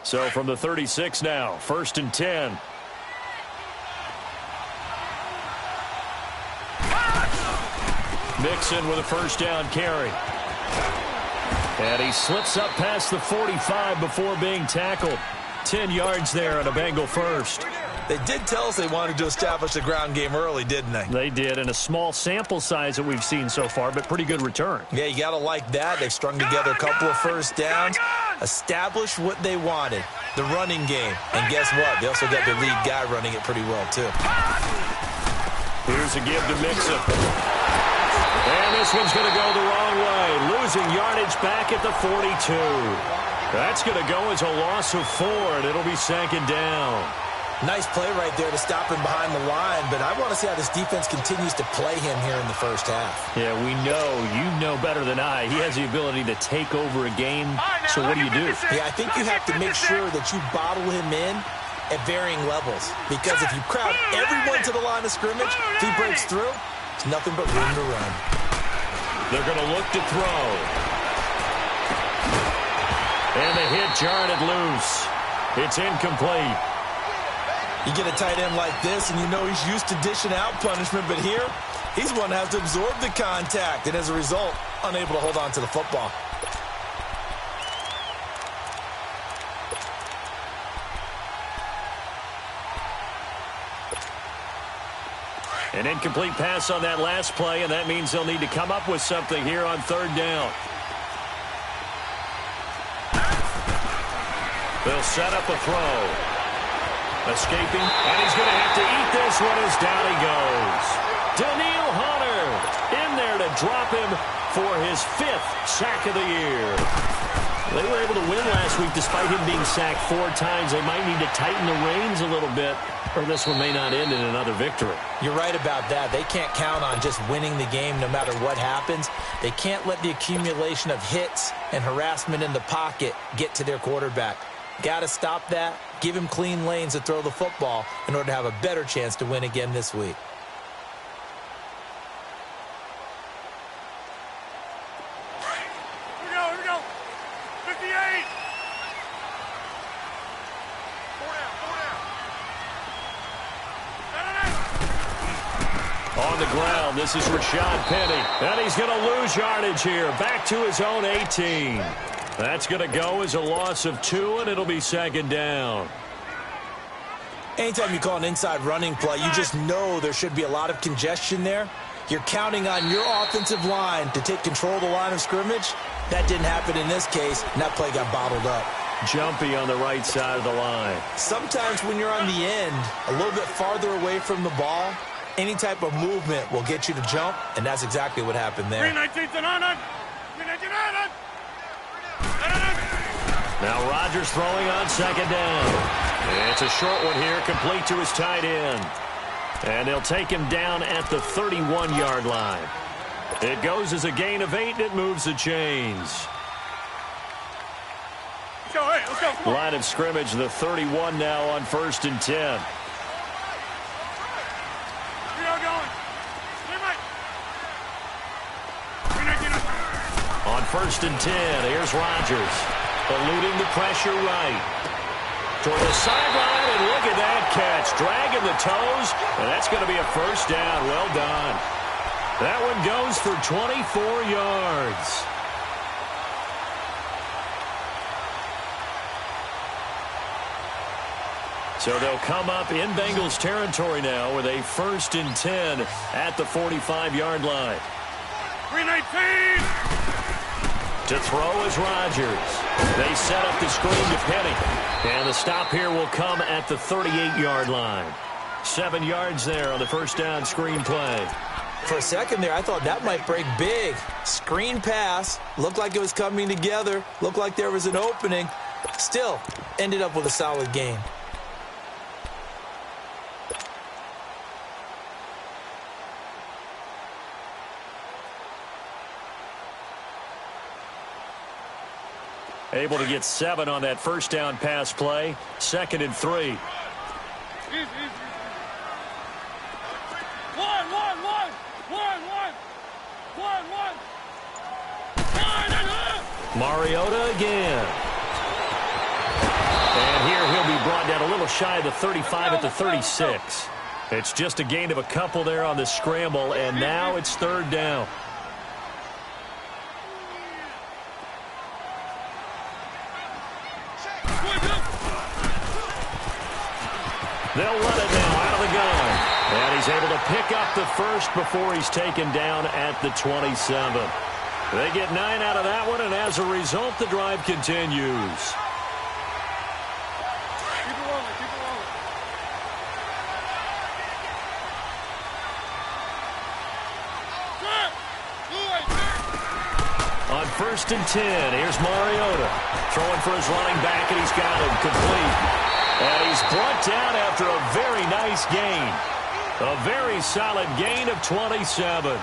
So from the 36 now, 1st and 10. Mixon with a first down carry. And he slips up past the 45 before being tackled. 10 yards there on a Bengal first. They did tell us they wanted to establish a ground game early, didn't they? They did, and a small sample size that we've seen so far, but pretty good return. Yeah, you got to like that. They've strung together a couple of first downs, established what they wanted, the running game. And guess what? They also got their lead guy running it pretty well, too. Here's a give to Mixon. And this one's going to go the wrong way, losing yardage back at the 42. That's going to go as a loss of 4, and it'll be 2nd down. Nice play right there to stop him behind the line, but I want to see how this defense continues to play him here in the first half. Yeah, we know. You know better than I. He has the ability to take over a game, so what do you do? Yeah, I think you have to make sure that you bottle him in at varying levels, because if you crowd everyone to the line of scrimmage, if he breaks through, it's nothing but room to run. They're going to look to throw. And the hit jarred it loose. It's incomplete. You get a tight end like this, and you know he's used to dishing out punishment, but here, he's one that has to absorb the contact, and as a result, unable to hold on to the football. An incomplete pass on that last play, and that means they'll need to come up with something here on 3rd down. They'll set up a throw. Escaping, and he's going to have to eat this one as down he goes. Daniil Hunter in there to drop him for his 5th sack of the year. They were able to win last week despite him being sacked 4 times. They might need to tighten the reins a little bit, or this one may not end in another victory. You're right about that. They can't count on just winning the game no matter what happens. They can't let the accumulation of hits and harassment in the pocket get to their quarterback. Got to stop that, give him clean lanes to throw the football in order to have a better chance to win again this week. Here we go. 58. 4 down. On the ground, this is Rashad Penny. And he's going to lose yardage here, back to his own 18. That's going to go as a loss of 2, and it'll be 2nd down. Anytime you call an inside running play, you just know there should be a lot of congestion there. You're counting on your offensive line to take control of the line of scrimmage. That didn't happen in this case, and that play got bottled up. Jumpy on the right side of the line. Sometimes when you're on the end, a little bit farther away from the ball, any type of movement will get you to jump, and that's exactly what happened there. 319 on. 319 on. Now Rodgers throwing on 2nd down. It's a short one here, complete to his tight end. And they'll take him down at the 31-yard line. It goes as a gain of 8, and it moves the chains. Let's go. Line of scrimmage, the 31 now on 1st and 10. We are going. On 1st and 10, here's Rodgers. Eluding the pressure right. Toward the sideline, and look at that catch. Dragging the toes, and that's going to be a first down. Well done. That one goes for 24 yards. So they'll come up in Bengals territory now with a 1st and 10 at the 45-yard line. 319. To throw is Rodgers. They set up the screen to Penny. And the stop here will come at the 38-yard line. 7 yards there on the first down screen play. For a second there, I thought that might break big. Screen pass. Looked like it was coming together. Looked like there was an opening. Still, ended up with a solid gain. Able to get 7 on that first down pass play. 2nd and 3. Mariota again. little shy of the 35 at the 36. It's just a gain of a couple there on the scramble, and now it's third down. They'll run it now out of the gun. And he's able to pick up the first before he's taken down at the 27. They get 9 out of that one, and as a result, the drive continues. On 1st and 10, here's Mariota. Throwing for his running back, and he's got him complete. And he's brought down after a very nice gain. A very solid gain of 27.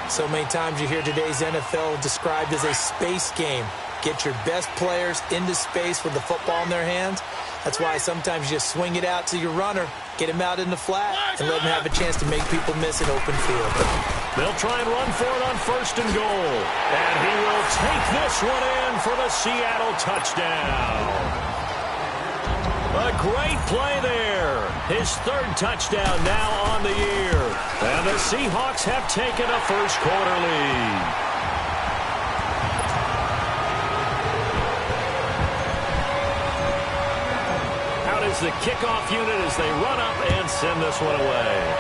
So many times you hear today's NFL described as a space game. Get your best players into space with the football in their hands. That's why sometimes you just swing it out to your runner, get him out in the flat, and let him have a chance to make people miss an open field. They'll try and run for it on 1st and goal. And he will take this one in for the Seattle touchdown. A great play there. His 3rd touchdown now on the year. And the Seahawks have taken a first-quarter lead. Out is the kickoff unit as they run up and send this one away.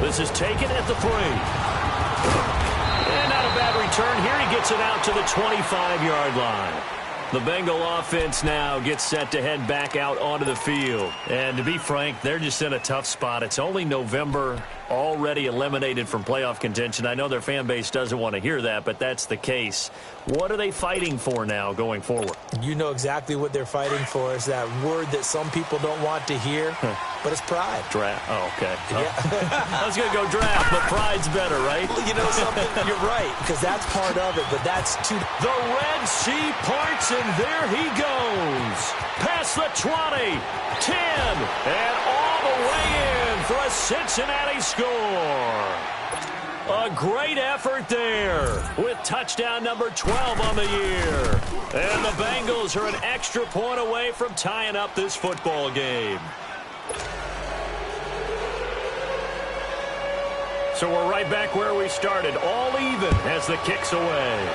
This is taken at the 3. And not a bad return here. He gets it out to the 25-yard line. The Bengal offense now gets set to head back out onto the field. And to be frank, they're just in a tough spot. It's only November, already eliminated from playoff contention. I know their fan base doesn't want to hear that, but that's the case. What are they fighting for now going forward? You know exactly what they're fighting for. Is that word that some people don't want to hear, but it's pride. Draft. Oh, okay. Yeah. I was going to go draft, but pride's better, right? Well, you know something? You're right, because that's part of it, but that's too. The Red Sea parts, and there he goes. Past the 20, 10, and all the way in for a Cincinnati score. A great effort there with touchdown number 12 on the year. And the Bengals are an extra point away from tying up this football game. So we're right back where we started, all even as the kick's away.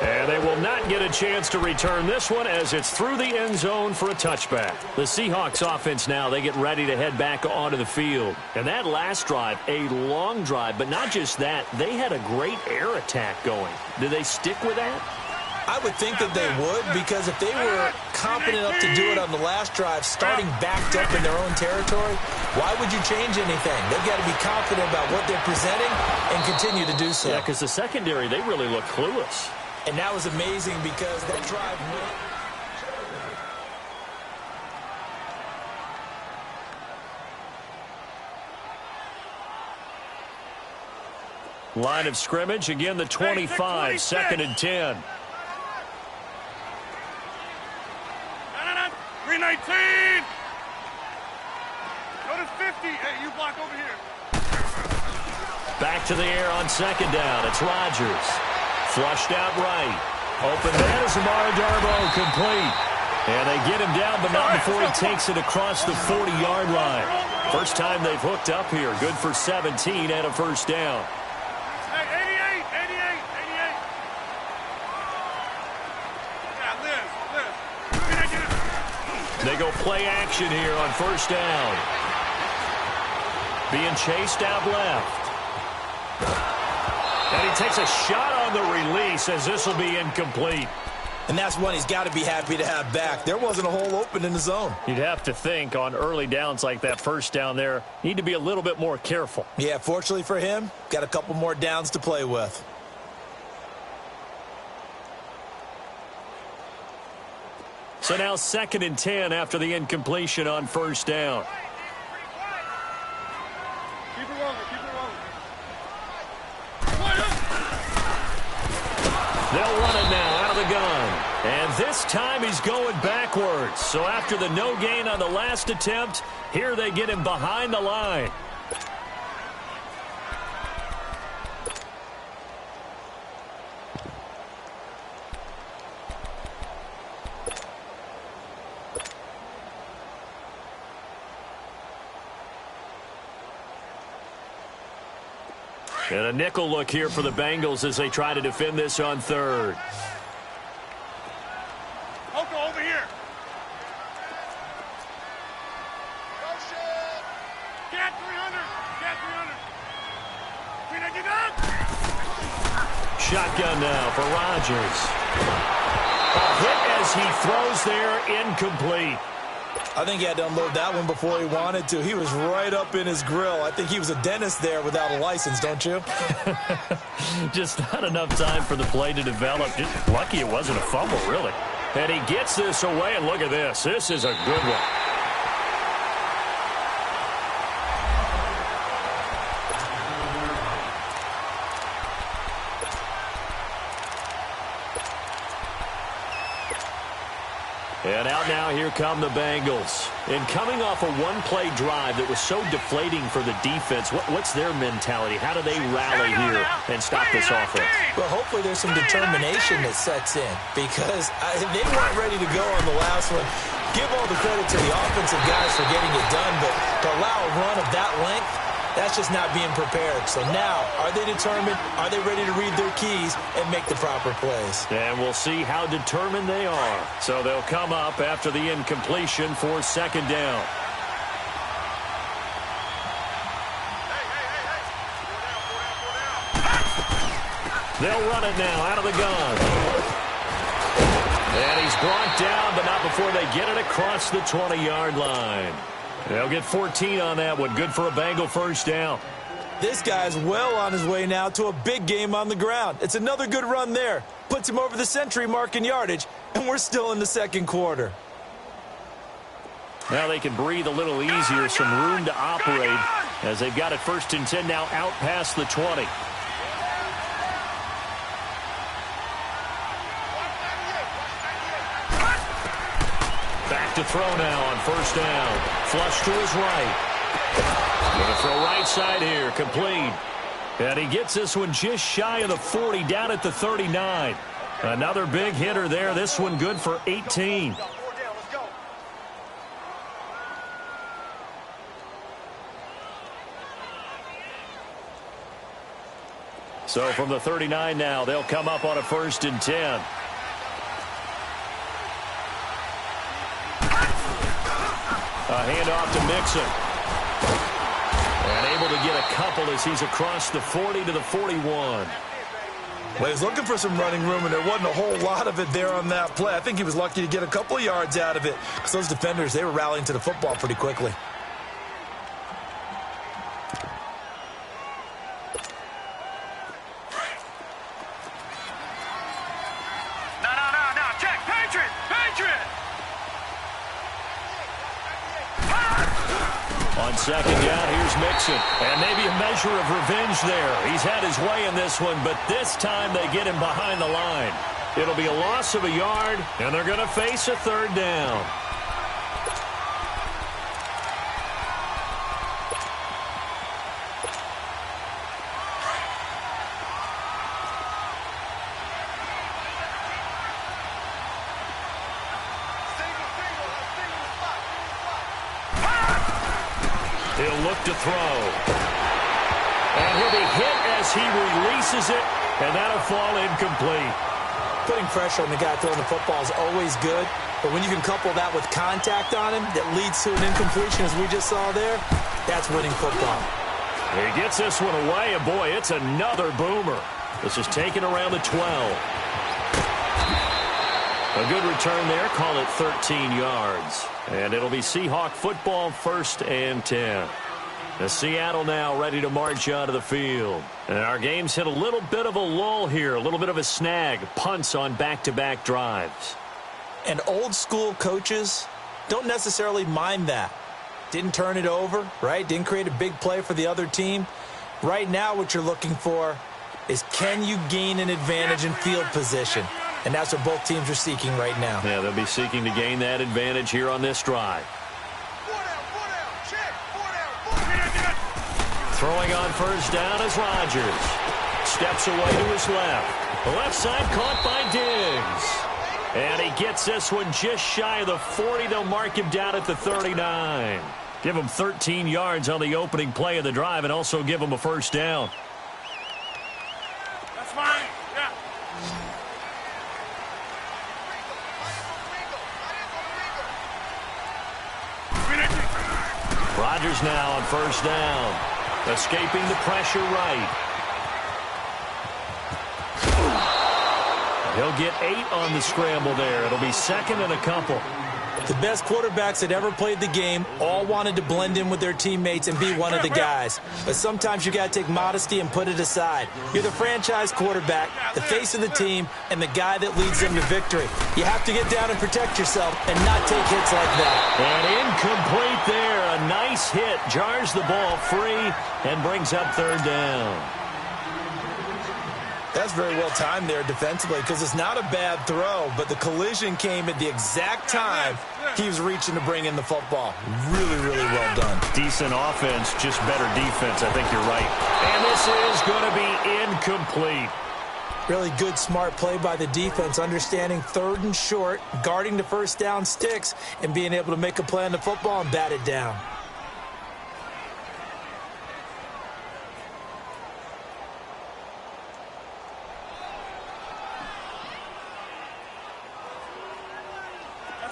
And they will not get a chance to return this one as it's through the end zone for a touchback. The Seahawks offense now, they get ready to head back onto the field. And that last drive, a long drive, but not just that, they had a great air attack going. Do they stick with that? I would think that they would, because if they were confident enough to do it on the last drive, starting backed up in their own territory, why would you change anything? They've got to be confident about what they're presenting and continue to do so. Yeah, because the secondary, they really look clueless. And that was amazing because that drive went. Line of scrimmage, again the 25, 2nd and 10. 319. Go to 50. Hey, you block over here. Back to the air on 2nd down. It's Rodgers. Flushed out right. Open man is Amara Darboh, complete. And they get him down, but not before he takes it across the 40-yard line. First time they've hooked up here. Good for 17 and a first down. Hey, 88. Yeah, Liz. They go play action here on 1st down. Being chased out left. And he takes a shot on the release as this will be incomplete. And that's one he's got to be happy to have back. There wasn't a hole open in the zone. You'd have to think on early downs like that, 1st down there, need to be a little bit more careful. Yeah, fortunately for him, got a couple more downs to play with. So now 2nd and 10 after the incompletion on 1st down. Keep it rolling. They'll run it now out of the gun. And this time he's going backwards. So after the no gain on the last attempt, here they get him behind the line. And a nickel look here for the Bengals as they try to defend this on third. Oko, over here. Get 300. Get 300. Get up. Shotgun now for Rodgers. A hit as he throws there, incomplete. I think he had to unload that one before he wanted to. He was right up in his grill. I think he was a dentist there without a license, don't you? Just not enough time for the play to develop. Just lucky it wasn't a fumble, really. And he gets this away, and look at this. This is a good one. And out now, here come the Bengals. And coming off a one-play drive that was so deflating for the defense, what's their mentality? How do they rally here and stop this offense? Well, hopefully there's some determination that sets in because they weren't ready to go on the last one. Give all the credit to the offensive guys for getting it done, but to allow a run of that length, that's just not being prepared. So now, are they determined? Are they ready to read their keys and make the proper plays? And we'll see how determined they are. So they'll come up after the incompletion for second down. They'll run it now out of the gun. And he's brought down, but not before they get it across the 20-yard line. They'll get 14 on that one. Good for a Bengal first down. This guy's well on his way now to a big game on the ground. It's another good run there. Puts him over the century mark in yardage, and we're still in the second quarter. Now they can breathe a little easier, some room to operate as they've got it 1st and 10 now out past the 20. Back to throw now on 1st down. Flush to his right. Going to throw right side here, complete. And he gets this one just shy of the 40, down at the 39. Another big hitter there. This one good for 18. So from the 39 now, they'll come up on a 1st and 10. A handoff to Mixon. And able to get a couple as he's across the 40 to the 41. Well, he was looking for some running room, and there wasn't a whole lot of it there on that play. I think he was lucky to get a couple of yards out of it because those defenders, they were rallying to the football pretty quickly. No. Check. Patriot. On second down, here's Mixon. And maybe a measure of revenge there. He's had his way in this one, but this time they get him behind the line. It'll be a loss of a yard, and they're going to face a 3rd down. He'll look to throw. And he'll be hit as he releases it, and that'll fall incomplete. Putting pressure on the guy throwing the football is always good, but when you can couple that with contact on him that leads to an incompletion, as we just saw there, that's winning football. He gets this one away, and boy, it's another boomer. This is taken around the 12. A good return there, call it 13 yards. And it'll be Seahawk football, 1st and 10. The Seattle now ready to march out of the field. And our game's hit a little bit of a lull here, a little bit of a snag. Punts on back-to-back drives. And old school coaches don't necessarily mind that. Didn't turn it over, right? Didn't create a big play for the other team. Right now what you're looking for is can you gain an advantage in field position? And that's what both teams are seeking right now. Yeah, they'll be seeking to gain that advantage here on this drive. Throwing on 1st down is Rodgers. Steps away to his left. The left side caught by Diggs. And he gets this one just shy of the 40. They'll mark him down at the 39. Give him 13 yards on the opening play of the drive and also give him a 1st down. fine. Yeah. Rodgers now on first down. Escaping the pressure right. He'll get 8 on the scramble there. It'll be second and a couple. The best quarterbacks that ever played the game all wanted to blend in with their teammates and be one of the guys. But sometimes you got to take modesty and put it aside. You're the franchise quarterback, the face of the team, and the guy that leads them to victory. You have to get down and protect yourself and not take hits like that. And incomplete there. A nice hit. Jars the ball free and brings up third down. That's very well timed there defensively because it's not a bad throw, but the collision came at the exact time he was reaching to bring in the football. Really, really well done. Decent offense, just better defense. I think you're right. And this is going to be incomplete. Really good, smart play by the defense, understanding third and short, guarding the first down sticks, and being able to make a play on the football and bat it down.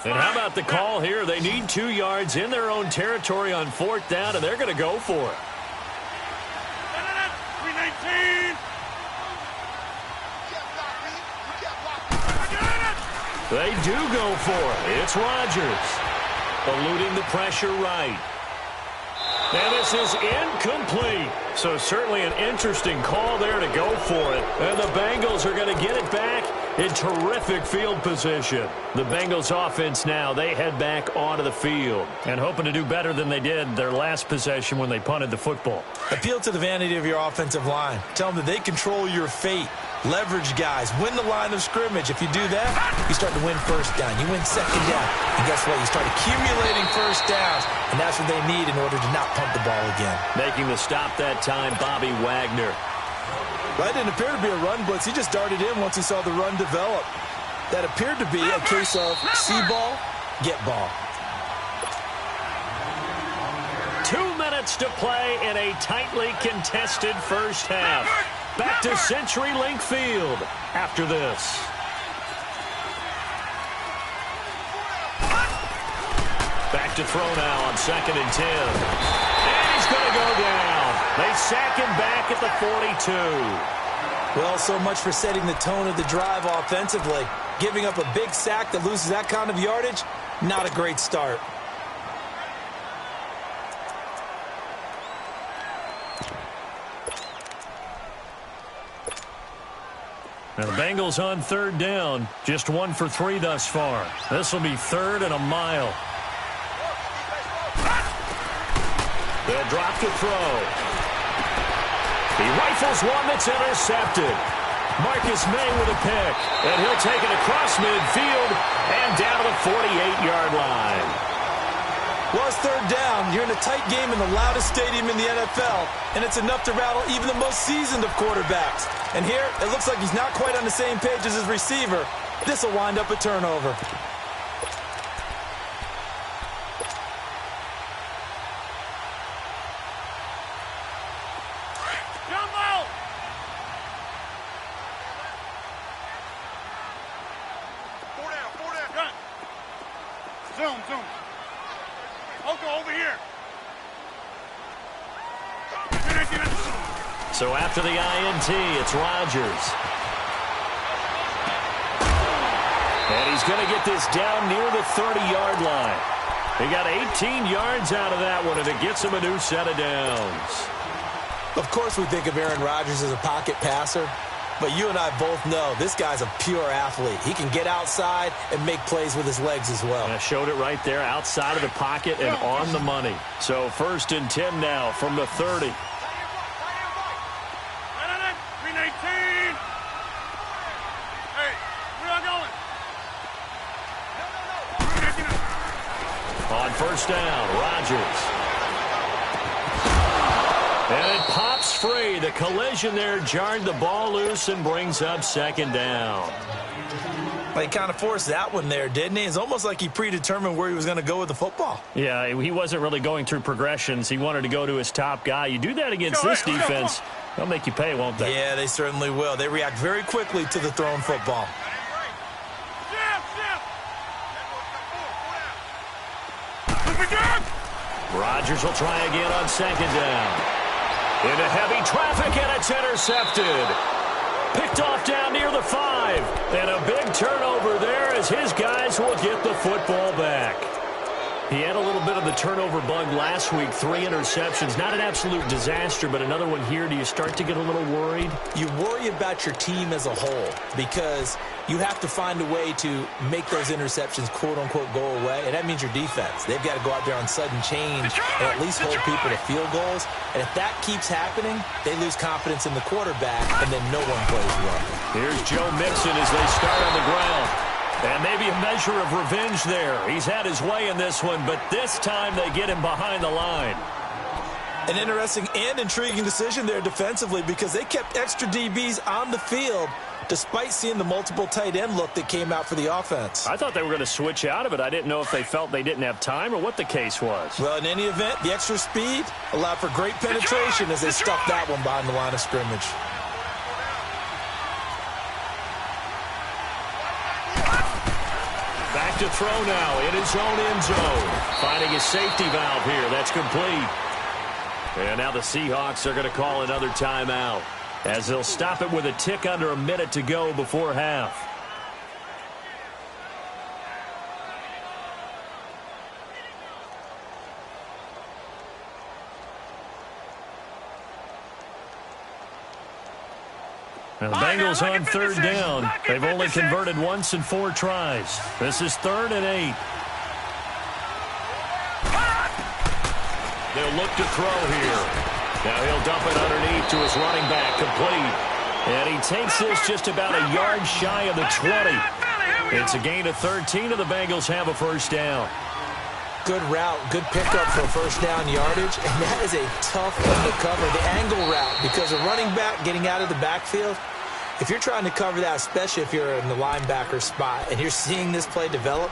And how about the call here? They need 2 yards in their own territory on fourth down, and they're going to go for it. 319. They do go for it. It's Rodgers. Eluding the pressure right. And this is incomplete. So certainly an interesting call there to go for it. And the Bengals are going to get it back in terrific field position. The Bengals offense now, they head back onto the field and hoping to do better than they did their last possession when they punted the football. Appeal to the vanity of your offensive line. Tell them that they control your fate. Leverage guys. Win the line of scrimmage. If you do that, you start to win first down. You win second down. And guess what? You start accumulating first downs. And that's what they need in order to not punt the ball again. Making the stop that time, Bobby Wagner. That didn't appear to be a run blitz. He just darted in once he saw the run develop. That appeared to be a case of see ball, get ball. 2 minutes to play in a tightly contested first half. Back to CenturyLink Field after this. Back to throw now on 2nd and 10. And he's going to go down. They sack him back at the 42. Well, so much for setting the tone of the drive offensively. Giving up a big sack that loses that kind of yardage, not a great start. Now the Bengals on third down, just 1 for 3 thus far. This will be 3rd and a mile. They'll drop to throw. He rifles one that's intercepted. Marcus May with a pick, and he'll take it across midfield and down to the 48-yard line. Well, it's third down. You're in a tight game in the loudest stadium in the NFL, and it's enough to rattle even the most seasoned of quarterbacks. And here, it looks like he's not quite on the same page as his receiver. This will wind up a turnover. Jumbo! Four down. Gun. Zoom. Oko, over here. So after the INT, it's Rodgers. And he's going to get this down near the 30-yard line. He got 18 yards out of that one, and it gets him a new set of downs. Of course we think of Aaron Rodgers as a pocket passer, but you and I both know this guy's a pure athlete. He can get outside and make plays with his legs as well. And I showed it right there, outside of the pocket and on the money. So 1st and 10 now from the 30. 319. Hey, where y'all going? On first down, Rodgers. And it pops free. The collision there jarred the ball loose and brings up 2nd down. He kind of forced that one there, didn't he? It's almost like he predetermined where he was going to go with the football. Yeah, he wasn't really going through progressions. He wanted to go to his top guy. You do that against this defense, they'll make you pay, won't they? Yeah, they certainly will. They react very quickly to the thrown football. Rodgers will try again on second down. Into heavy traffic, and it's intercepted. Picked off down near the 5. And a big turnover there as his guys will get the football back. He had a little bit of the turnover bug last week, 3 interceptions. Not an absolute disaster, but another one here. Do you start to get a little worried? You worry about your team as a whole because you have to find a way to make those interceptions, quote-unquote, go away, and that means your defense. They've got to go out there on sudden change and at least hold people to field goals. And if that keeps happening, they lose confidence in the quarterback, and then no one plays well. Here's Joe Mixon as they start on the ground. And maybe a measure of revenge there. He's had his way in this one, but this time they get him behind the line. An interesting and intriguing decision there defensively because they kept extra DBs on the field despite seeing the multiple tight end look that came out for the offense. I thought they were going to switch out of it. I didn't know if they felt they didn't have time or what the case was. Well, in any event, the extra speed allowed for great penetration as they stuffed that one behind the line of scrimmage. Back to throw now in his own end zone. Finding his safety valve here. That's complete. And now the Seahawks are going to call another timeout as they'll stop it with a tick under a minute to go before half. Now the Bengals on third down. They've only converted once in 4 tries. This is 3rd and 8. They'll look to throw here. Now he'll dump it underneath to his running back, complete. And he takes this just about a yard shy of the 20. It's a gain of 13, and the Bengals have a first down. Good route, good pickup for first down yardage, and that is a tough one to cover, the angle route, because a running back getting out of the backfield, if you're trying to cover that, especially if you're in the linebacker spot and you're seeing this play develop,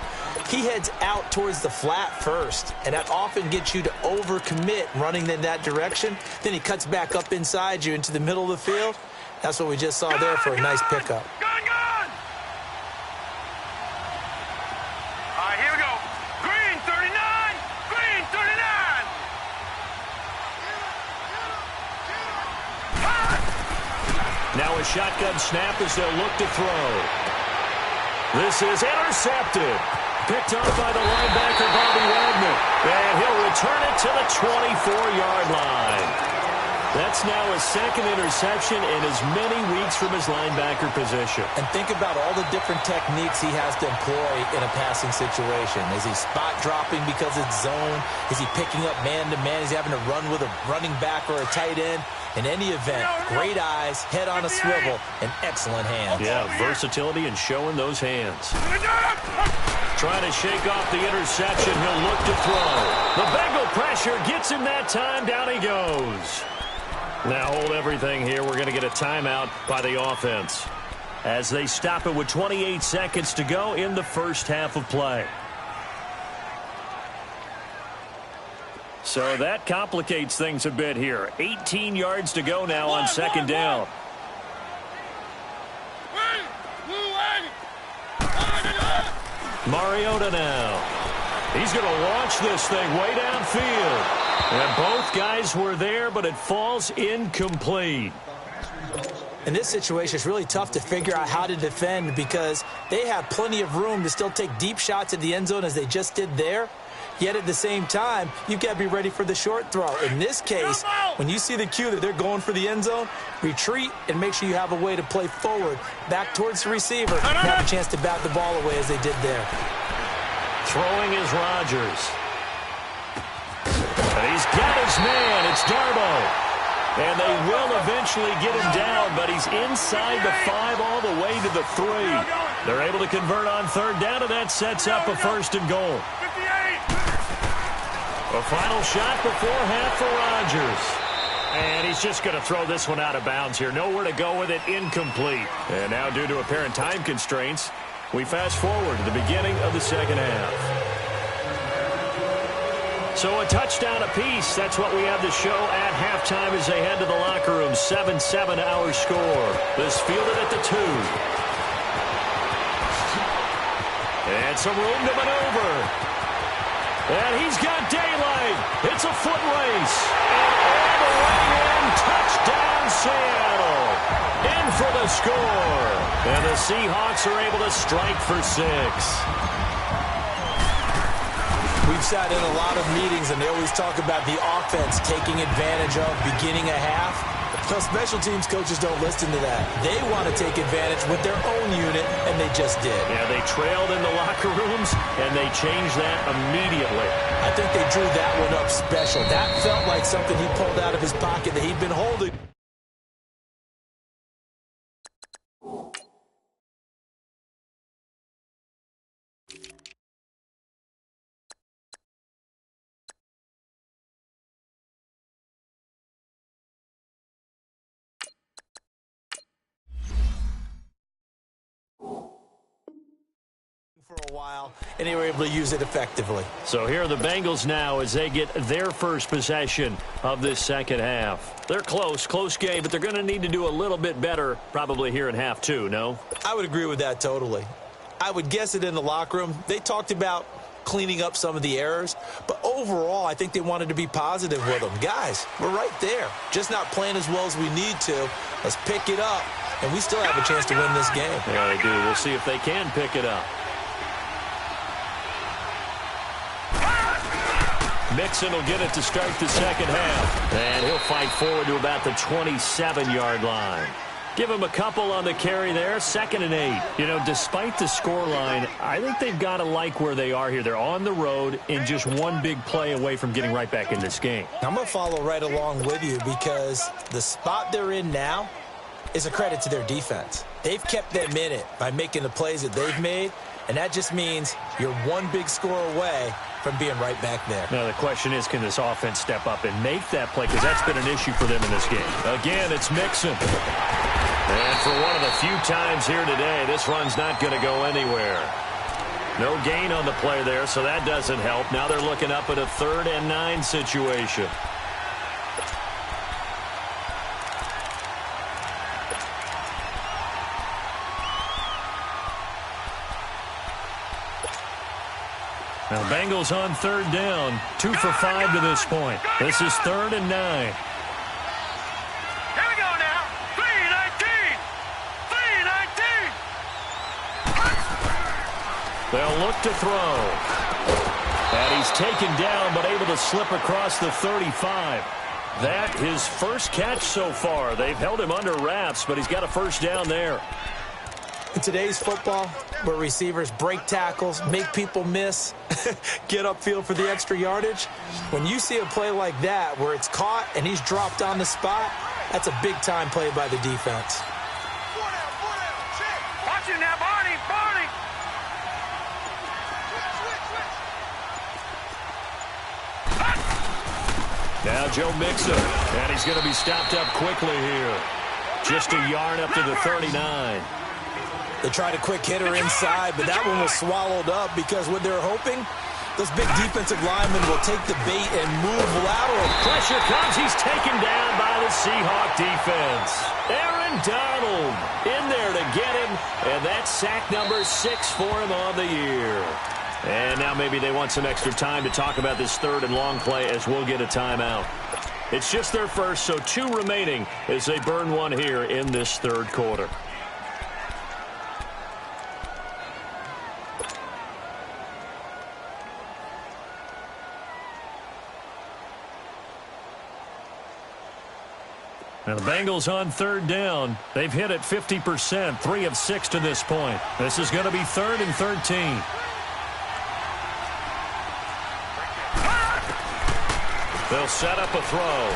he heads out towards the flat first, and that often gets you to overcommit running in that direction. Then he cuts back up inside you into the middle of the field. That's what we just saw there for a nice pickup. Now a shotgun snap as they'll look to throw. This is intercepted. Picked up by the linebacker, Bobby Wagner. And he'll return it to the 24-yard line. That's now his 2nd interception in as many weeks from his linebacker position. And think about all the different techniques he has to employ in a passing situation. Is he spot dropping because it's zone? Is he picking up man-to-man? Is he having to run with a running back or a tight end? In any event, great eyes, head on a swivel, and excellent hands. Yeah, versatility and showing those hands. Trying to shake off the interception. He'll look to throw. The Bengal pressure gets him that time. Down he goes. Now hold everything here. We're going to get a timeout by the offense as they stop it with 28 seconds to go in the first half of play. So that complicates things a bit here. 18 yards to go now on second down. Mariota now. He's going to launch this thing way downfield. And both guys were there, but it falls incomplete. In this situation, it's really tough to figure out how to defend because they have plenty of room to still take deep shots at the end zone as they just did there. Yet at the same time, you've got to be ready for the short throw. In this case, when you see the cue that they're going for the end zone, retreat and make sure you have a way to play forward, back towards the receiver, and have a chance to bat the ball away as they did there. Throwing is Rodgers. And he's got his man. It's Darbo. And they will eventually get him down, but he's inside the 5 all the way to the 3. They're able to convert on third down, and that sets up a first and goal. A final shot before half for Rodgers. And he's just going to throw this one out of bounds here. Nowhere to go with it, incomplete. And now due to apparent time constraints, We fast forward to the beginning of the second half. So a touchdown apiece. That's what we have to show at halftime as they head to the locker room. 7-7 our score. This fielded at the 2. And some room to maneuver. And he's got daylight. It's a foot race. And all the way in. Touchdown, Seattle. In for the score. And the Seahawks are able to strike for 6. We've sat in a lot of meetings, and they always talk about the offense taking advantage of beginning a half. So special teams coaches don't listen to that. They want to take advantage with their own unit, and they just did. Yeah, they trailed in the locker rooms, and they changed that immediately. I think they drew that one up special. That felt like something he pulled out of his pocket that he'd been holding. For a while, and they were able to use it effectively. So here are the Bengals now as they get their first possession of this second half. They're close game, but they're going to need to do a little bit better probably here in half 2, no? I would agree with that totally. I would guess it in the locker room. They talked about cleaning up some of the errors, but overall, I think they wanted to be positive with them. Guys, we're right there. Just not playing as well as we need to. Let's pick it up, and we still have a chance to win this game. Yeah, they do. We'll see if they can pick it up. Mixon will get it to start the second half. And he'll fight forward to about the 27-yard line. Give him a couple on the carry there. 2nd and 8. You know, despite the scoreline, I think they've got to like where they are here. They're on the road and just one big play away from getting right back in this game. I'm going to follow right along with you because the spot they're in now is a credit to their defense. They've kept them in it by making the plays that they've made, and that just means you're one big score away from being right back there. Now, the question is, can this offense step up and make that play? Because that's been an issue for them in this game. Again, it's Mixon. And for one of the few times here today, this run's not going to go anywhere. No gain on the play there, so that doesn't help. Now they're looking up at a 3rd and 9 situation. Now, Bengals on 3rd down. 2 for 5 to this point. This is 3rd and 9. Here we go now. 3-19. 3-19. They'll look to throw. And he's taken down, but able to slip across the 35. That his first catch so far. They've held him under wraps, but he's got a first down there. In today's football, where receivers break tackles, make people miss, get upfield for the extra yardage, when you see a play like that where it's caught and he's dropped on the spot, that's a big-time play by the defense. 4 down, check. Watch it now, Barney. Now Joe Mixon, and he's going to be stopped up quickly here. Just a yard up to the 39. They tried a quick hitter inside, but that one was swallowed up because what they're hoping, those big defensive linemen will take the bait and move lateral. Pressure comes. He's taken down by the Seahawk defense. Aaron Donald in there to get him, and that's sack number 6 for him on the year. And now maybe they want some extra time to talk about this 3rd and long play as we'll get a timeout. It's just their first, so 2 remaining as they burn one here in this 3rd quarter. Now the Bengals on 3rd down. They've hit it 50%, 3 of 6 to this point. This is going to be 3rd and 13. They'll set up a throw.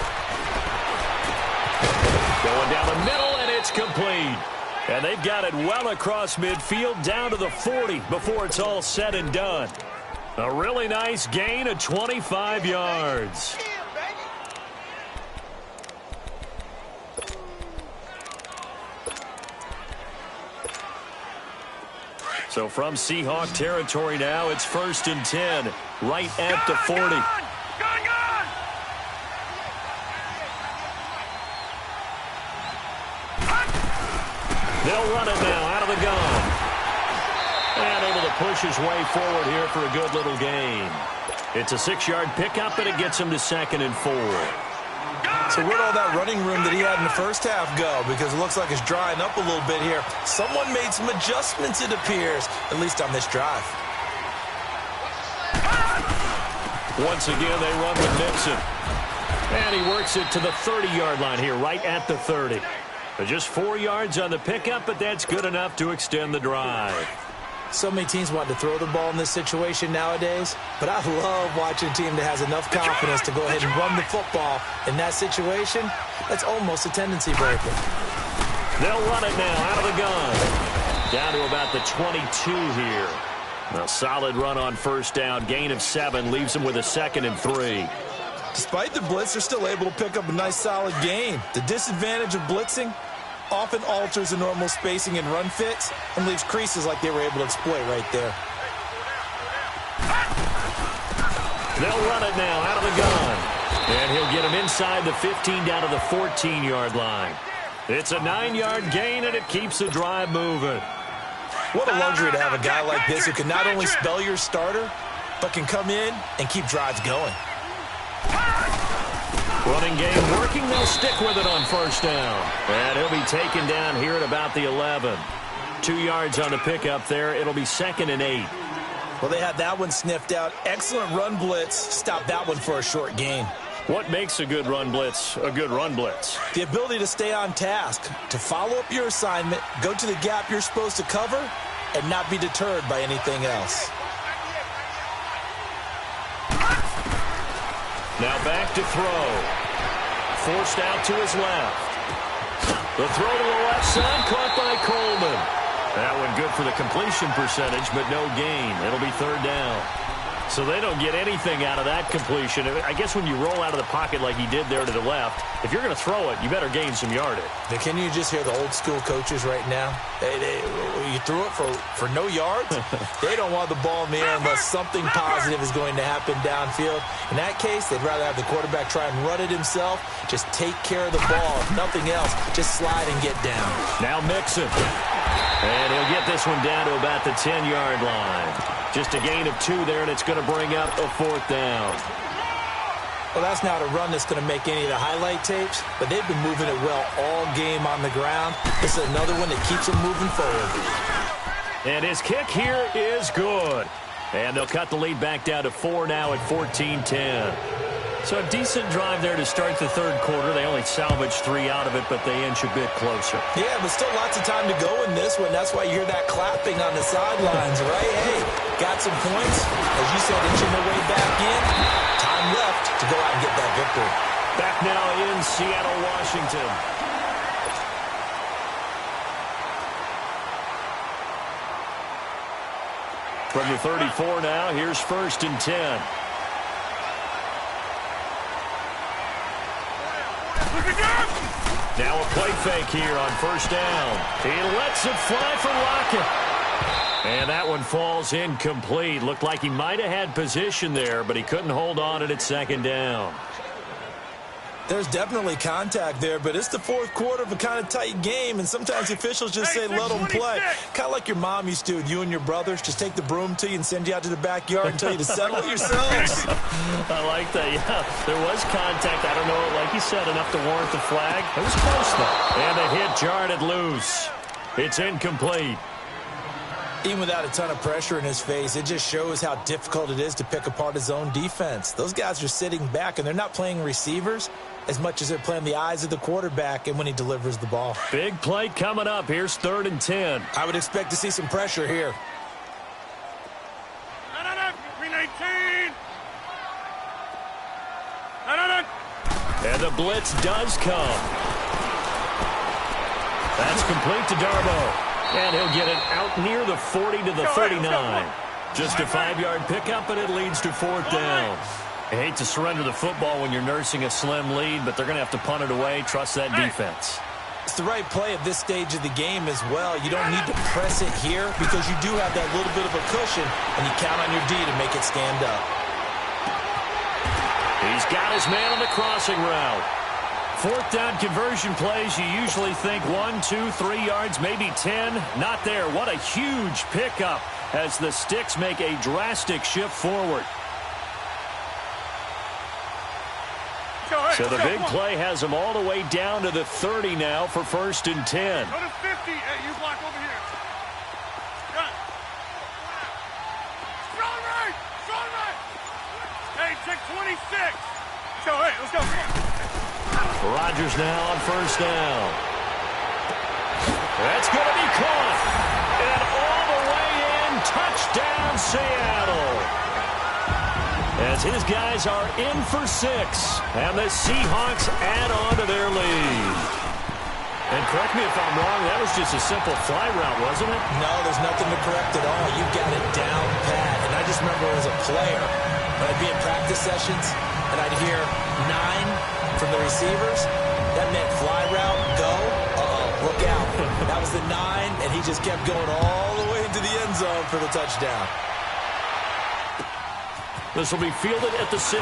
Going down the middle, and it's complete. And they've got it well across midfield down to the 40 before it's all said and done. A really nice gain of 25 yards. So from Seahawk territory now, it's 1st and 10, right at the 40. Gun! They'll run it now out of the gun. And able to push his way forward here for a good little gain. It's a 6-yard pickup, and it gets him to 2nd and 4. So where'd all that running room that he had in the first half go? Because it looks like it's drying up a little bit here. Someone made some adjustments, it appears, at least on this drive. Once again, they run with Nixon. And he works it to the 30-yard line here, right at the 30. Just 4 yards on the pickup, but that's good enough to extend the drive. So many teams want to throw the ball in this situation nowadays, but I love watching a team that has enough confidence to go ahead and run the football. In that situation, that's almost a tendency breaker. They'll run it now out of the gun. Down to about the 22 here. A solid run on 1st down. Gain of 7 leaves them with a 2nd and 3. Despite the blitz, they're still able to pick up a nice solid gain. The disadvantage of blitzing often alters the normal spacing and run fits and leaves creases like they were able to exploit right there. They'll run it now out of the gun. And he'll get him inside the 15 down to the 14-yard line. It's a 9-yard gain, and it keeps the drive moving. What a luxury to have a guy like this who can not only spell your starter, but can come in and keep drives going. Running game working. They'll stick with it on 1st down. And he'll be taken down here at about the 11. 2 yards on the pickup there. It'll be 2nd and 8. Well, they had that one sniffed out. Excellent run blitz. Stop that one for a short gain. What makes a good run blitz a good run blitz? The ability to stay on task, to follow up your assignment, go to the gap you're supposed to cover, and not be deterred by anything else. Now back to throw. Forced out to his left. The throw to the left side, caught by Coleman. That one good for the completion percentage, but no gain. It'll be 3rd down. So they don't get anything out of that completion. I guess when you roll out of the pocket like he did there to the left, if you're going to throw it, you better gain some yardage. Can you just hear the old school coaches right now? You threw it for no yards? They don't want the ball in the air unless something positive is going to happen downfield. In that case, they'd rather have the quarterback try and run it himself. Just take care of the ball. If nothing else, just slide and get down. Now Mixon. And he'll get this one down to about the 10-yard line. Just a gain of 2 there, and it's going to bring up a 4th down. Well, that's not a run that's going to make any of the highlight tapes, but they've been moving it well all game on the ground. This is another one that keeps them moving forward. And his kick here is good. And they'll cut the lead back down to 4 now at 14-10. So a decent drive there to start the 3rd quarter. They only salvaged 3 out of it, but they inch a bit closer. Yeah, but still lots of time to go in this one. That's why you hear that clapping on the sidelines, right? Hey, got some points. As you said, inching their way back in. Time left to go out and get that victory. Back now in Seattle, Washington. From the 34 now, here's 1st and 10. Now a play fake here on 1st down. He lets it fly for Lockett. And that one falls incomplete. Looked like he might have had position there, but he couldn't hold on it at 2nd down. There's definitely contact there, but it's the 4th quarter of a kind of tight game, and sometimes the officials just say let them play. Kind of like your mom used to with you and your brothers. Just take the broom to you and send you out to the backyard and tell you to settle it yourselves. I like that, yeah. There was contact. I don't know, like you said, enough to warrant the flag. It was close, though. And the hit jarred it loose. It's incomplete. Even without a ton of pressure in his face, it just shows how difficult it is to pick apart his own defense. Those guys are sitting back, and they're not playing receivers as much as they're playing the eyes of the quarterback and when he delivers the ball. Big play coming up. Here's 3rd and 10. I would expect to see some pressure here. And the blitz does come. That's complete to Darbo. And he'll get it out near the 40 to the 39. Just a 5-yard pickup, and it leads to 4th down. I hate to surrender the football when you're nursing a slim lead, but they're going to have to punt it away. Trust that defense. It's the right play at this stage of the game as well. You don't need to press it here because you do have that little bit of a cushion, and you count on your D to make it stand up. He's got his man on the crossing route. Fourth down conversion plays, you usually think 1, 2, 3 yards, maybe 10. Not there. What a huge pickup as the Sticks make a drastic shift forward. So the big play has them all the way down to the 30 now for 1st and 10. Go to 50. Hey, you block over here. Got it. Strong right. Strong right. Hey, check 26. So, hey, let's go. Rodgers now on 1st down. That's going to be caught. And all the way in, touchdown Seattle. As his guys are in for 6. And the Seahawks add on to their lead. And correct me if I'm wrong, that was just a simple fly route, wasn't it? No, there's nothing to correct at all. You got it down pat. And I just remember as a player, when I'd be in practice sessions, and I'd hear 9 from the receivers, that meant fly route, go, look out. That was the 9, and he just kept going all the way into the end zone for the touchdown. This will be fielded at the 6.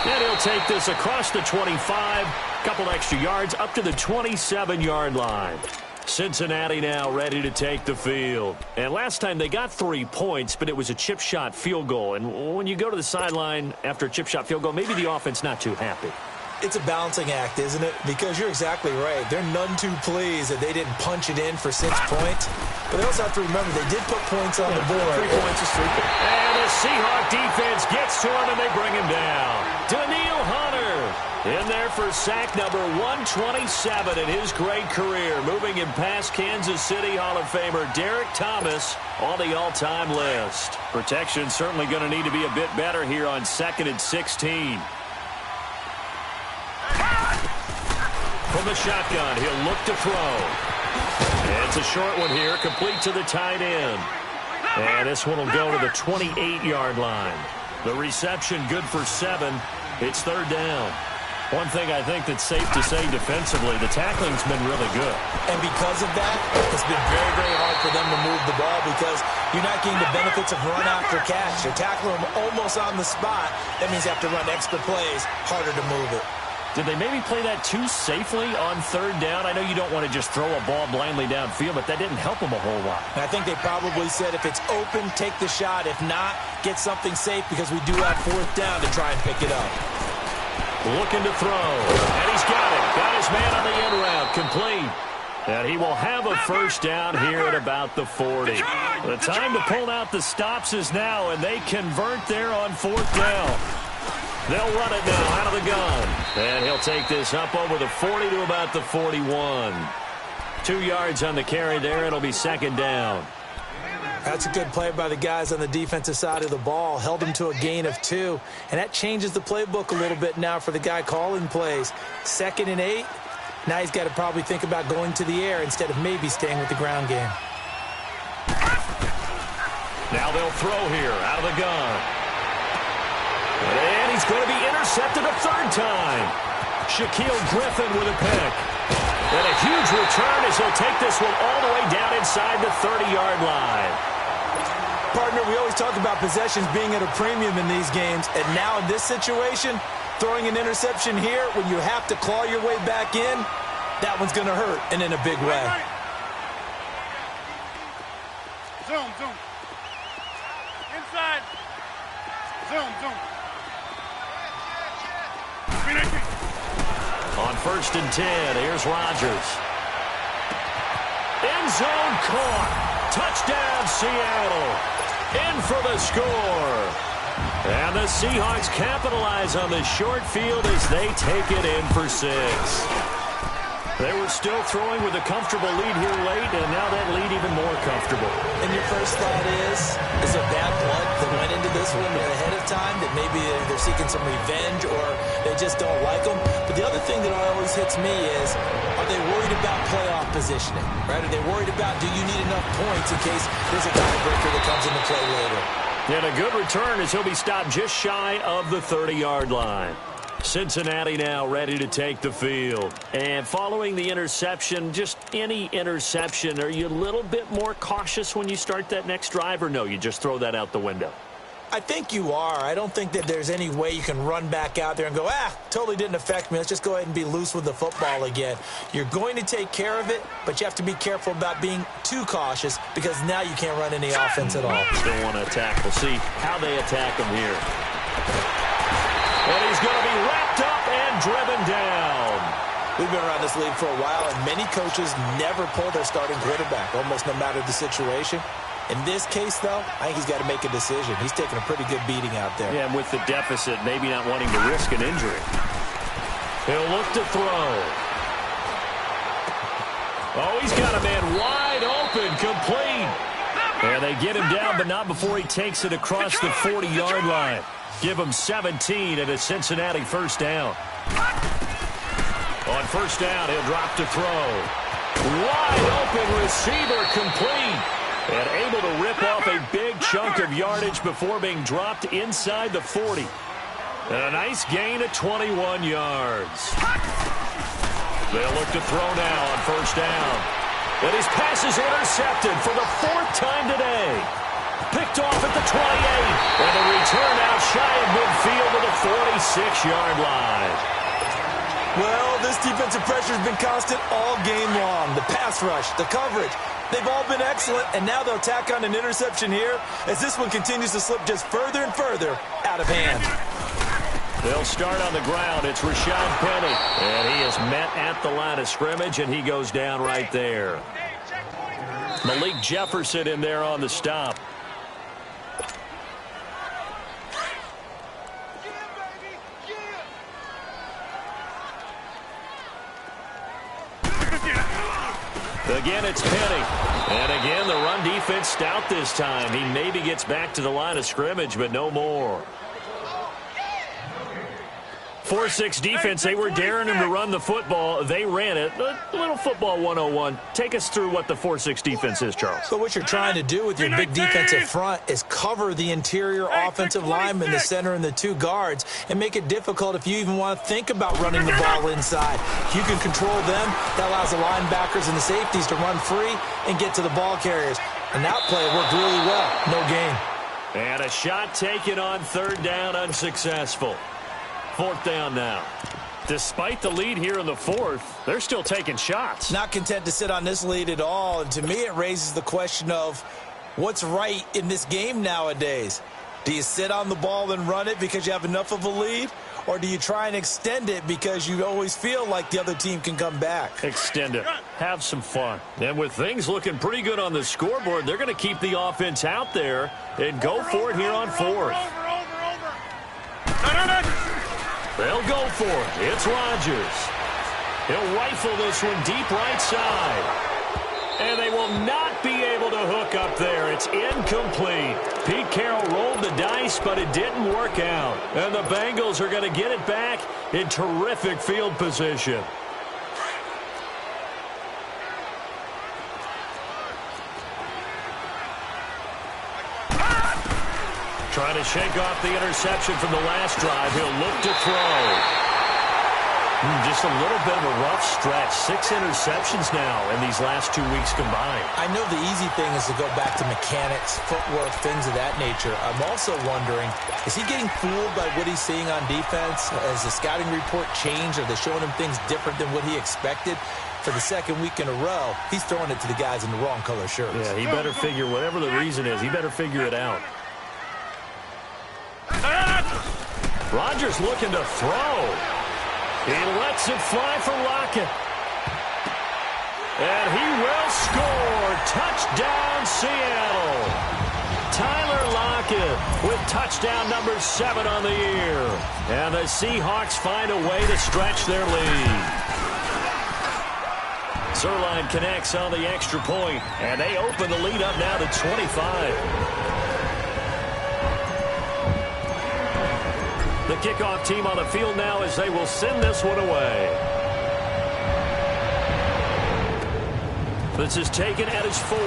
And he'll take this across the 25, couple extra yards, up to the 27-yard line. Cincinnati now ready to take the field. And last time they got 3 points, but it was a chip shot field goal. And when you go to the sideline after a chip shot field goal, maybe the offense not too happy. It's a balancing act, isn't it? Because you're exactly right. They're none too pleased that they didn't punch it in for 6 points. But they also have to remember they did put points on the board. 3 points is stupid. And the Seahawk defense gets to him, and they bring him down. Daniil Hunter in there for sack number 127 in his great career. Moving him past Kansas City Hall of Famer Derek Thomas on the all-time list. Protection certainly going to need to be a bit better here on 2nd and 16. From the shotgun, he'll look to throw. And it's a short one here, complete to the tight end. And this one will go to the 28-yard line. The reception good for 7. It's 3rd down. One thing I think that's safe to say defensively, the tackling's been really good. And because of that, it's been very, very hard for them to move the ball because you're not getting the benefits of run after catch. You're tackling them almost on the spot. That means you have to run extra plays, harder to move it. Did they maybe play that too safely on 3rd down? I know you don't want to just throw a ball blindly downfield, but that didn't help them a whole lot. And I think they probably said if it's open, take the shot. If not, get something safe because we do have 4th down to try and pick it up. Looking to throw, and he's got it. Got his man on the end route, complete. And he will have a 1st down here at about the 40. The time to pull out the stops is now, and they convert there on 4th down. They'll run it now out of the gun. And he'll take this up over the 40 to about the 41. 2 yards on the carry there. It'll be 2nd down. That's a good play by the guys on the defensive side of the ball. Held them to a gain of 2. And that changes the playbook a little bit now for the guy calling plays. 2nd and 8. Now he's got to probably think about going to the air instead of maybe staying with the ground game. Now they'll throw here out of the gun. And he's going to be intercepted a 3rd time. Shaquille Griffin with a pick. And a huge return as he'll take this one all the way down inside the 30-yard line. Partner, we always talk about possessions being at a premium in these games. And now in this situation, throwing an interception here when you have to claw your way back in, that one's going to hurt, and in a big way. Zoom, zoom. Inside. Zoom, zoom. On 1st and 10, here's Rodgers. End zone caught. Touchdown, Seattle. In for the score. And the Seahawks capitalize on the short field as they take it in for 6. They were still throwing with a comfortable lead here late, and now that lead even more comfortable. And your first thought is there bad blood that went into this one ahead of time, that maybe they're seeking some revenge or they just don't like them? But the other thing that always hits me is, are they worried about playoff positioning? Right? Are they worried about, do you need enough points in case there's a tiebreaker that comes into play later? And a good return as he'll be stopped just shy of the 30-yard line. Cincinnati now ready to take the field. And following the interception, just any interception, are you a little bit more cautious when you start that next drive, or no, you just throw that out the window? I think you are. I don't think that there's any way you can run back out there and go, totally didn't affect me. Let's just go ahead and be loose with the football again. You're going to take care of it, but you have to be careful about being too cautious because now you can't run any offense at all. Still want to attack. We'll see how they attack him here. And he's going to be wrapped up and driven down. We've been around this league for a while, and many coaches never pull their starting quarterback, almost no matter the situation. In this case, though, I think he's got to make a decision. He's taking a pretty good beating out there. Yeah, and with the deficit, maybe not wanting to risk an injury. He'll look to throw. Oh, he's got a man wide open, complete. And they get him down, but not before he takes it across the 40-yard line. Give him 17 and a Cincinnati first down. On first down, he'll drop to throw. Wide open receiver, complete. And able to rip off a big chunk of yardage before being dropped inside the 40. And a nice gain of 21 yards. They'll look to throw now on first down. And his pass is intercepted for the 4th time today. Picked off at the 28. And a return out shy of midfield to the 46-yard line. Well, this defensive pressure has been constant all game long. The pass rush, the coverage, they've all been excellent, and now they'll tack on an interception here as this one continues to slip just further and further out of hand. They'll start on the ground. It's Rashad Penny, and he is met at the line of scrimmage, and he goes down right there. Malik Jefferson in there on the stop. Again, it's Penny. And again, the run defense stout this time. He maybe gets back to the line of scrimmage, but no more. 4-6 defense, they were daring him to run the football. They ran it. A little football 101. Take us through what the 4-6 defense is, Charles. So what you're trying to do with your big defensive front is cover the interior offensive lineman, the center, and the 2 guards, and make it difficult if you even want to think about running the ball inside. If you can control them, that allows the linebackers and the safeties to run free and get to the ball carriers. And that play worked really well. No gain. And a shot taken on 3rd down, unsuccessful. 4th down now. Despite the lead here in the 4th, they're still taking shots. Not content to sit on this lead at all. And to me, it raises the question of what's right in this game nowadays. Do you sit on the ball and run it because you have enough of a lead? Or do you try and extend it because you always feel like the other team can come back? Extend it. Have some fun. And with things looking pretty good on the scoreboard, they're going to keep the offense out there and go for it here on 4th. They'll go for it. It's Rodgers. He'll rifle this one deep right side. And they will not be able to hook up there. It's incomplete. Pete Carroll rolled the dice, but it didn't work out. And the Bengals are going to get it back in terrific field position. Trying to shake off the interception from the last drive. He'll look to throw. Just a little bit of a rough stretch. 6 interceptions now in these last 2 weeks combined. I know the easy thing is to go back to mechanics, footwork, things of that nature. I'm also wondering, is he getting fooled by what he's seeing on defense? Has the scouting report changed? Are they showing him things different than what he expected? For the 2nd week in a row, he's throwing it to the guys in the wrong color shirts. Yeah, he better figure, whatever the reason is, he better figure it out. Rodgers looking to throw. He lets it fly for Lockett. And he will score. Touchdown, Seattle. Tyler Lockett with touchdown number 7 on the year. And the Seahawks find a way to stretch their lead. Zerline connects on the extra point, and they open the lead up now to 25. The kickoff team on the field now as they will send this one away. This is taken at his 4.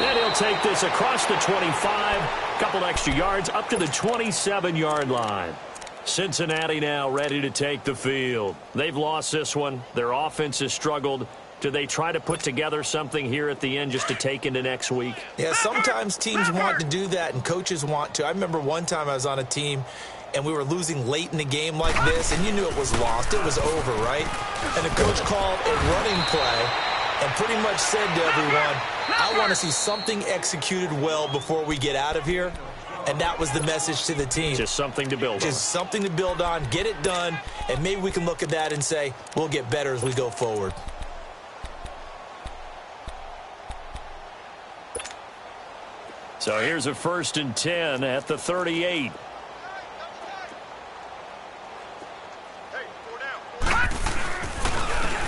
And he'll take this across the 25. Couple extra yards up to the 27-yard line. Cincinnati now ready to take the field. They've lost this one. Their offense has struggled. Do they try to put together something here at the end just to take into next week? Yeah, sometimes teams want to do that and coaches want to. I remember one time I was on a team and we were losing late in the game like this, and you knew it was lost. It was over, right? And the coach called a running play and pretty much said to everyone, I want to see something executed well before we get out of here. And that was the message to the team. Just something to build on. Just something to build on, get it done, and maybe we can look at that and say, we'll get better as we go forward. So here's a 1st and 10 at the 38.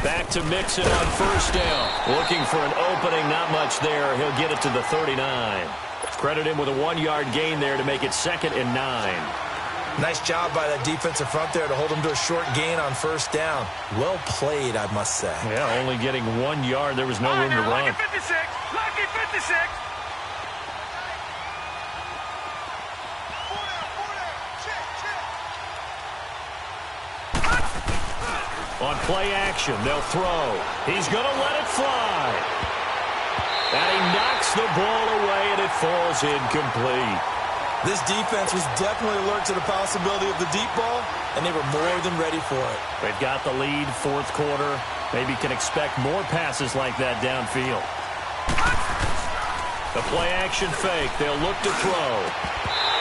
Back to Mixon on 1st down. Looking for an opening, not much there. He'll get it to the 39. Credit him with a 1-yard gain there to make it 2nd and 9. Nice job by that defensive front there to hold him to a short gain on 1st down. Well played, I must say. Yeah, only getting 1 yard. There was no room to run. Lucky 56. Lucky 56. On play action, they'll throw. He's going to let it fly. And he knocks the ball away, and it falls incomplete. This defense was definitely alert to the possibility of the deep ball, and they were more than ready for it. They've got the lead, 4th quarter. Maybe can expect more passes like that downfield. The play action fake. They'll look to throw.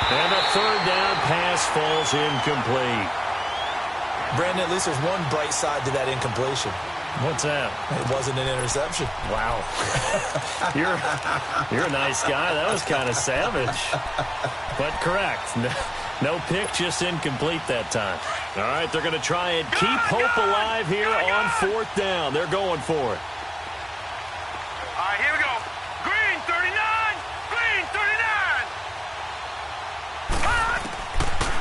And the 3rd down pass falls incomplete. Brandon, at least there's one bright side to that incompletion. What's that? It wasn't an interception. Wow. You're a nice guy. That was kind of savage. But correct. No pick, just incomplete that time. All right, they're going to try and keep hope alive here on 4th down. They're going for it. All right, here we go. Green, 39. Green,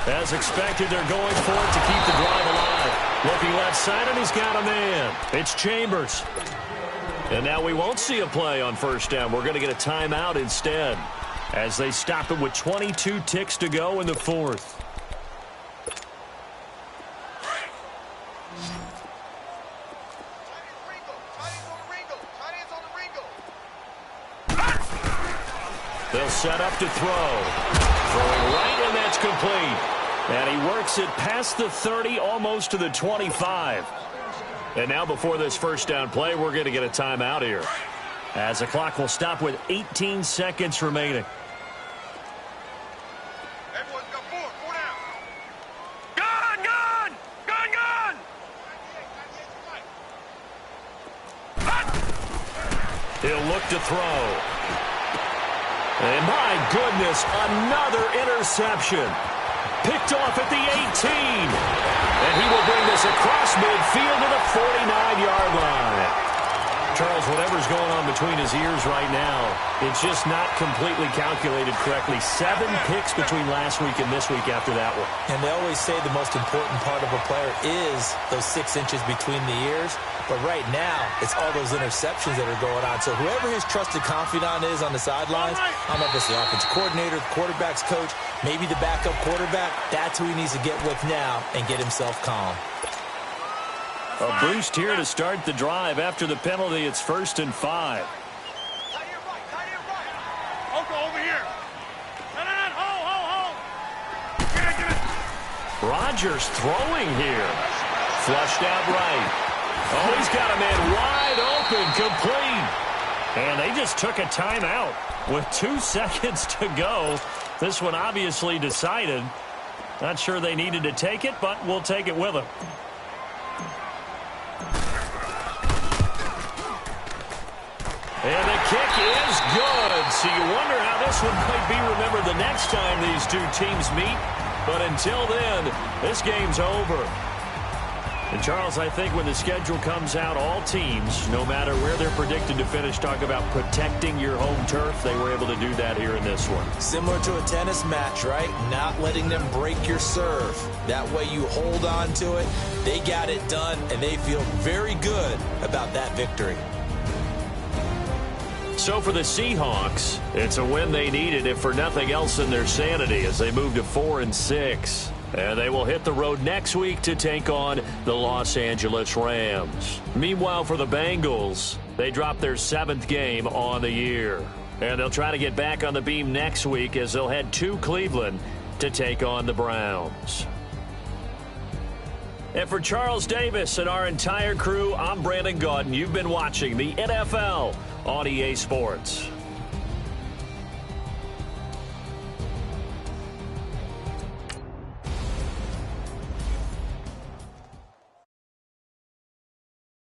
39. As expected, they're going for it to keep the drive alive. Looking left side, and he's got a man. It's Chambers. And now we won't see a play on 1st down. We're going to get a timeout instead as they stop it with 22 ticks to go in the 4th. They'll set up to throw. Throwing right, and that's complete. And he works it past the 30, almost to the 25. And now before this 1st down play, we're going to get a timeout here, as the clock will stop with 18 seconds remaining. Everyone's got 4 down. Gun, gun! Gun, gun! He'll look to throw. And my goodness, another interception. Picked off at the 18. And he will bring this across midfield to the 49-yard line. Charles, whatever's going on between his ears right now, it's just not completely calculated correctly. 7 picks between last week and this week after that one. And they always say the most important part of a player is those 6 inches between the ears. But right now, it's all those interceptions that are going on. So whoever his trusted confidant is on the sidelines, I don't know if it's the offensive coordinator, the quarterback's coach, maybe the backup quarterback, that's who he needs to get with now and get himself calm. A boost here to start the drive. After the penalty, it's 1st and 5. Tight here right. Uncle, over here. Hold. Get it. Rodgers throwing here. Flushed out right. Oh, he's got a man wide open, complete. And they just took a timeout with 2 seconds to go. This one obviously decided. Not sure they needed to take it, but we'll take it with them. And the kick is good. So you wonder how this one might be remembered the next time these two teams meet. But until then, this game's over. And, Charles, I think when the schedule comes out, all teams, no matter where they're predicted to finish, talk about protecting your home turf. They were able to do that here in this one. Similar to a tennis match, right? Not letting them break your serve. That way you hold on to it. They got it done, and they feel very good about that victory. So for the Seahawks, it's a win they needed, if for nothing else, in their sanity as they move to 4-6. And they will hit the road next week to take on the Los Angeles Rams. Meanwhile, for the Bengals, they dropped their 7th game on the year. And they'll try to get back on the beam next week as they'll head to Cleveland to take on the Browns. And for Charles Davis and our entire crew, I'm Brandon Gaudin. You've been watching the NFL on EA Sports.